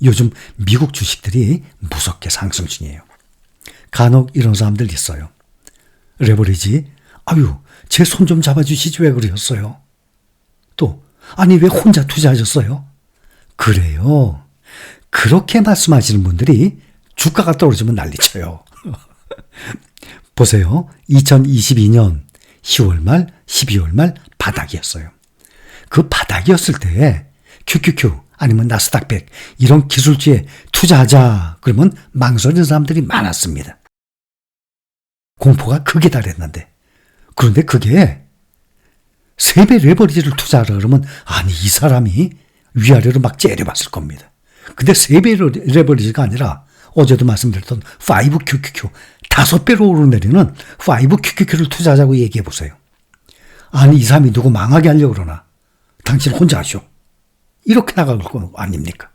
요즘 미국 주식들이 무섭게 상승 중이에요. 간혹 이런 사람들 있어요. 레버리지, 아유, 제 손 좀 잡아주시지 왜 그러셨어요? 또, 아니 왜 혼자 투자하셨어요? 그래요. 그렇게 말씀하시는 분들이 주가가 떨어지면 난리쳐요. 보세요. 2022년 10월 말, 12월 말 바닥이었어요. 그 바닥이었을 때 QQQ 아니면 나스닥 100 이런 기술주에 투자하자 그러면 망설이는 사람들이 많았습니다. 공포가 극에 달했는데, 그런데 그게 3배 레버리지를 투자하라 그러면 아니 이 사람이 위아래로 막 째려봤을 겁니다. 근데 3배 레버리지가 아니라 어제도 말씀드렸던 5QQQ 5배로 오르내리는 5QQQ를 투자하자고 얘기해 보세요. 아니 이 사람이 누구 망하게 하려고 그러나 당신 혼자 하쇼. 이렇게 나갈 거 아닙니까?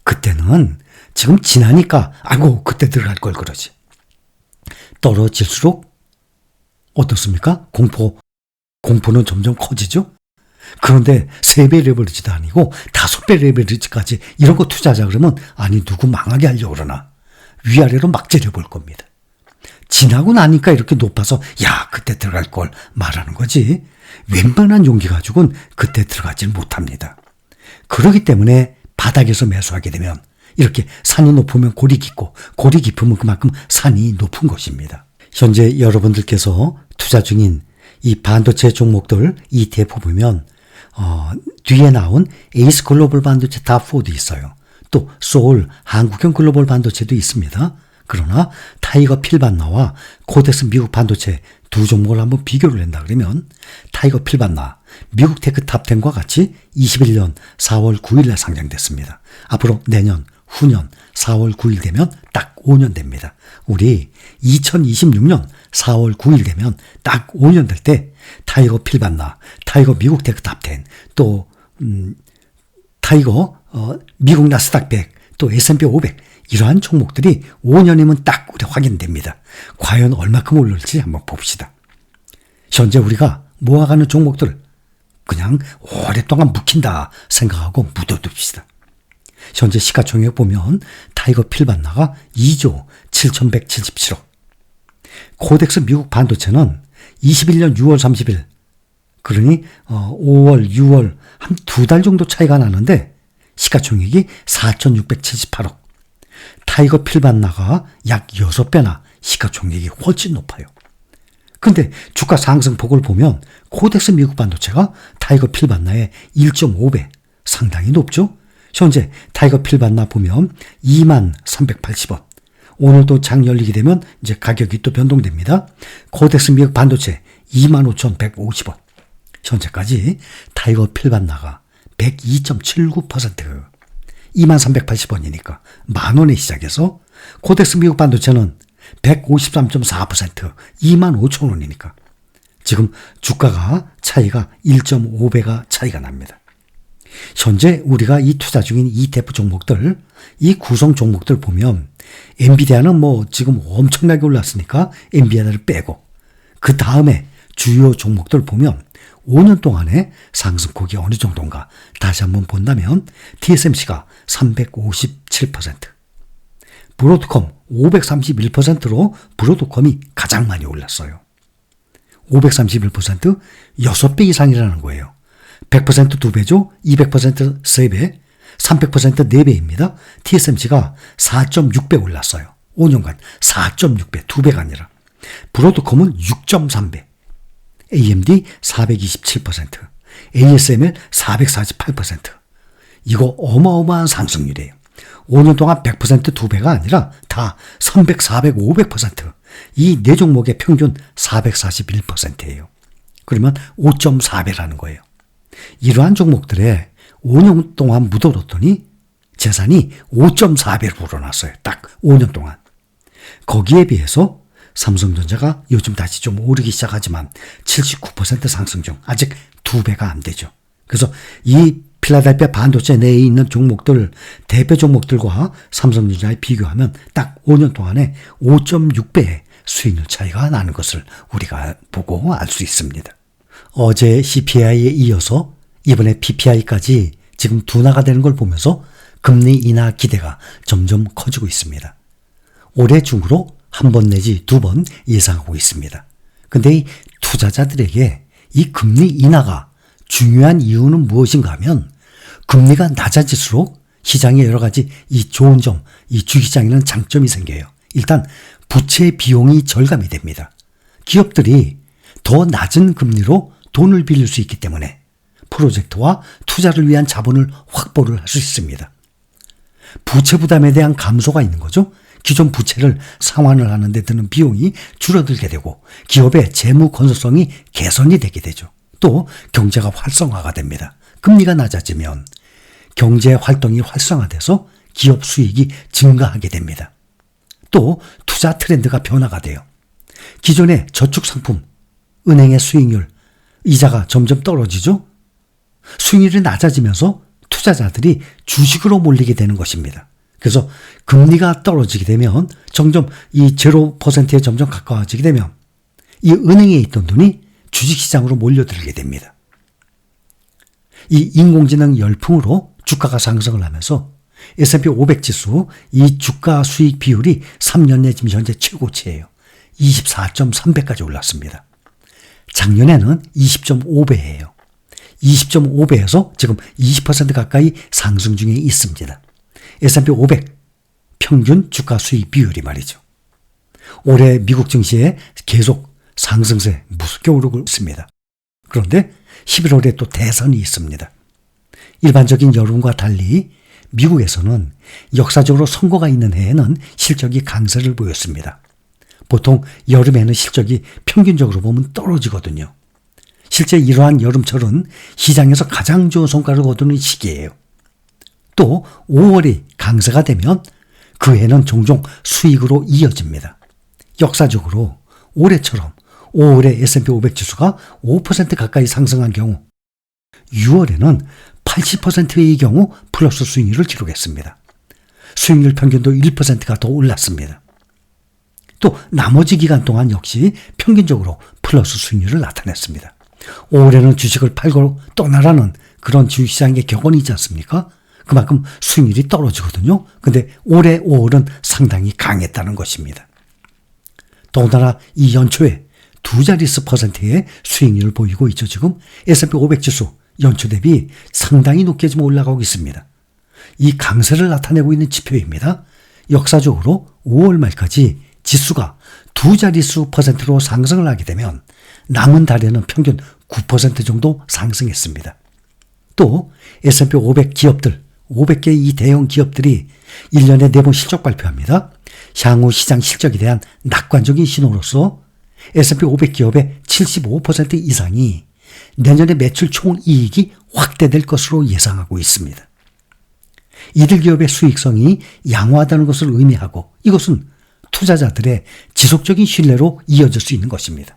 그때는 지금 지나니까 아이고 그때 들어갈 걸 그러지. 떨어질수록 어떻습니까? 공포는 점점 커지죠? 그런데 3배 레버리지도 아니고 5배 레버리지까지 이런 거 투자하자 그러면 아니 누구 망하게 하려고 그러나 위아래로 막 째려볼 겁니다. 지나고 나니까 이렇게 높아서 야 그때 들어갈 걸 말하는 거지 웬만한 용기 가지고는 그때 들어가질 못합니다. 그렇기 때문에 바닥에서 매수하게 되면 이렇게 산이 높으면 골이 깊고 골이 깊으면 그만큼 산이 높은 것입니다. 현재 여러분들께서 투자 중인 이 반도체 종목들 ETF 보면 뒤에 나온 에이스 글로벌 반도체 탑4도 있어요. 또 소울 한국형 글로벌 반도체도 있습니다. 그러나 타이거 필반나와 코덱스 미국 반도체 두 종목을 한번 비교를 한다 그러면 타이거 필반나 미국 테크 탑10과 같이 21년 4월 9일에 상장됐습니다. 앞으로 내년 후년 4월 9일 되면 딱 5년 됩니다. 우리 2026년 4월 9일 되면 딱 5년 될 때 타이거 필반나, 타이거 미국 테크 탑10, 또 타이거 미국 나스닥 100, 또 S&P 500 이러한 종목들이 5년이면 딱 우리 확인됩니다. 과연 얼마큼 오를지 한번 봅시다. 현재 우리가 모아가는 종목들 그냥 오랫동안 묵힌다 생각하고 묻어둡시다. 현재 시가총액 보면 타이거 필반나가 2조 7,177억, 코덱스 미국 반도체는 21년 6월 30일 그러니 5월, 6월 한 2달 정도 차이가 나는데 시가총액이 4,678억, 타이거 필반나가 약 6배나 시가총액이 훨씬 높아요. 근데 주가 상승폭을 보면 코덱스 미국 반도체가 타이거 필반나의 1.5배 상당히 높죠. 현재 타이거 필반나 보면 23,380원. 오늘도 장 열리게 되면 이제 가격이 또 변동됩니다. 코덱스 미국 반도체 25,150원. 현재까지 타이거 필반나가 102.79%, 23,380원이니까 만원에 시작해서 코덱스 미국 반도체는 153.4%, 25,000원이니까 지금 주가가 차이가 1.5배가 차이가 납니다. 현재 우리가 이 투자 중인 ETF 종목들, 이 구성 종목들 보면 엔비디아는 뭐 지금 엄청나게 올랐으니까 엔비디아를 빼고 그 다음에 주요 종목들 보면 5년 동안의 상승폭이 어느 정도인가 다시 한번 본다면 TSMC가 357%, 브로드컴 531%로 브로드컴이 가장 많이 올랐어요. 531% 6배 이상이라는 거예요. 100% 2배죠. 200% 3배, 300% 4배입니다. TSMC가 4.6배 올랐어요. 5년간 4.6배, 2배가 아니라. 브로드컴은 6.3배, AMD 427%, ASML 448%. 이거 어마어마한 상승률이에요. 5년 동안 100% 2배가 아니라 다 300, 400, 500%. 이 네 종목의 평균 441%예요. 그러면 5.4배라는 거예요. 이러한 종목들에 5년 동안 묻어뒀더니 재산이 5.4배로 불어났어요. 딱 5년 동안. 거기에 비해서 삼성전자가 요즘 다시 좀 오르기 시작하지만 79% 상승 중 아직 2배가 안 되죠. 그래서 이 필라델피아 반도체 내에 있는 종목들, 대표 종목들과 삼성전자에 비교하면 딱 5년 동안에 5.6배의 수익률 차이가 나는 것을 우리가 보고 알 수 있습니다. 어제 CPI에 이어서 이번에 PPI까지 지금 둔화가 되는 걸 보면서 금리 인하 기대가 점점 커지고 있습니다. 올해 중으로 한 번 내지 두 번 예상하고 있습니다. 근데 이 투자자들에게 이 금리 인하가 중요한 이유는 무엇인가 하면 금리가 낮아질수록 시장에 여러 가지 이 좋은 점, 이 주시장에는 장점이 생겨요. 일단 부채 비용이 절감이 됩니다. 기업들이 더 낮은 금리로 돈을 빌릴 수 있기 때문에 프로젝트와 투자를 위한 자본을 확보를 할 수 있습니다. 부채 부담에 대한 감소가 있는 거죠. 기존 부채를 상환을 하는 데 드는 비용이 줄어들게 되고 기업의 재무 건설성이 개선이 되게 되죠. 또 경제가 활성화가 됩니다. 금리가 낮아지면 경제 활동이 활성화돼서 기업 수익이 증가하게 됩니다. 또 투자 트렌드가 변화가 돼요. 기존의 저축 상품, 은행의 수익률, 이자가 점점 떨어지죠. 수익률이 낮아지면서 투자자들이 주식으로 몰리게 되는 것입니다. 그래서 금리가 떨어지게 되면 점점 이 0%에 점점 가까워지게 되면 이 은행에 있던 돈이 주식시장으로 몰려들게 됩니다. 이 인공지능 열풍으로 주가가 상승을 하면서 S&P 500 지수 이 주가 수익 비율이 3년 내 지금 현재 최고치예요. 24.3배까지 올랐습니다. 작년에는 20.5배예요. 20.5배에서 지금 20% 가까이 상승 중에 있습니다. S&P 500 평균 주가 수익 비율이 말이죠. 올해 미국 증시에 계속 상승세 무섭게 오르고 있습니다. 그런데 11월에 또 대선이 있습니다. 일반적인 여름과 달리 미국에서는 역사적으로 선거가 있는 해에는 실적이 강세를 보였습니다. 보통 여름에는 실적이 평균적으로 보면 떨어지거든요. 실제 이러한 여름철은 시장에서 가장 좋은 성과를 거두는 시기예요. 또 5월이 강세가 되면 그 해는 종종 수익으로 이어집니다. 역사적으로 올해처럼 5월에 S&P 500 지수가 5% 가까이 상승한 경우 6월에는 80%의 경우 플러스 수익률을 기록했습니다. 수익률 평균도 1%가 더 올랐습니다. 또 나머지 기간 동안 역시 평균적으로 플러스 수익률을 나타냈습니다. 5월에는 주식을 팔고 떠나라는 그런 주식시장의 격언이 있지 않습니까? 그만큼 수익률이 떨어지거든요. 근데 올해 5월은 상당히 강했다는 것입니다. 더군다나 이 연초에 두 자릿수 %의 수익률을 보이고 있죠. 지금 S&P 500 지수 연초 대비 상당히 높게 지금 올라가고 있습니다. 이 강세를 나타내고 있는 지표입니다. 역사적으로 5월 말까지 지수가 두 자릿수 %로 상승을 하게 되면 남은 달에는 평균 9% 정도 상승했습니다. 또 S&P 500 기업들, 500개 이 대형 기업들이 1년에 4번 실적 발표합니다. 향후 시장 실적에 대한 낙관적인 신호로서 S&P 500 기업의 75% 이상이 내년에 매출 총이익이 확대될 것으로 예상하고 있습니다. 이들 기업의 수익성이 양호하다는 것을 의미하고 이것은 투자자들의 지속적인 신뢰로 이어질 수 있는 것입니다.